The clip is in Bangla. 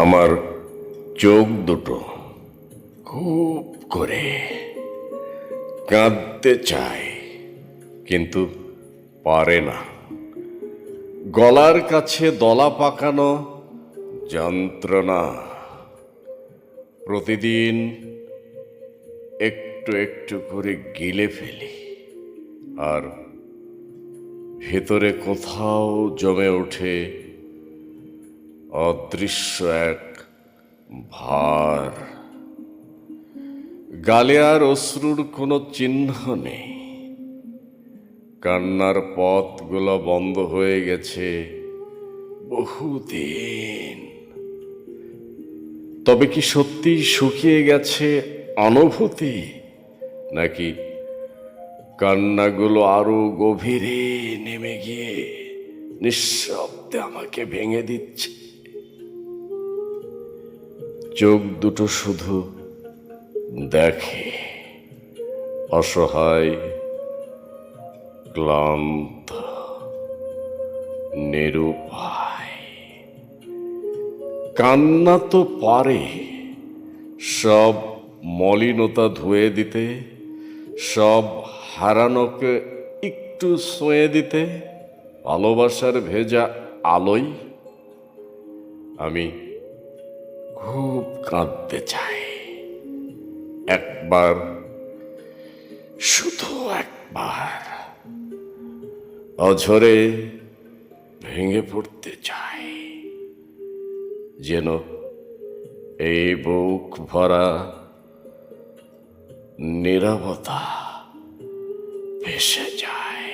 আমার চোখ দুটো খুব করে কাঁদতে চায়, কিন্তু পারে না। গলার কাছে দলা পাকানো যন্ত্রণা প্রতিদিন একটু একটু করে গিলে ফেলি, আর ভেতরে কোথাও জমে ওঠে অদৃশ্য এক ভার। গালে আর অশ্রুর কোনো চিহ্ন নেই, কান্নার পথগুলো বন্ধ হয়ে গেছে বহুদিন। তবে কি সত্যি শুকিয়ে গেছে অনুভূতি, নাকি কান্নাগুলো আরো গভীরে নেমে গিয়ে নিঃশব্দে আমাকে ভেঙে দিচ্ছে? চোখ দুটো শুধু দেখে, অসহায়, ক্লান্ত, নিরুপায়। কান্না তো পারে সব মলিনতা ধুয়ে দিতে, সব হারানোকে একটু ছুঁয়ে দিতে, ভালোবাসার ভেজা আলোয়। আমি খুব কাঁদতে চাই, একবার, শুধু একবার অঝরে ভেঙে পড়তে চাই, যেন এই বুক ভরা নীরবতা ভেসে যায়।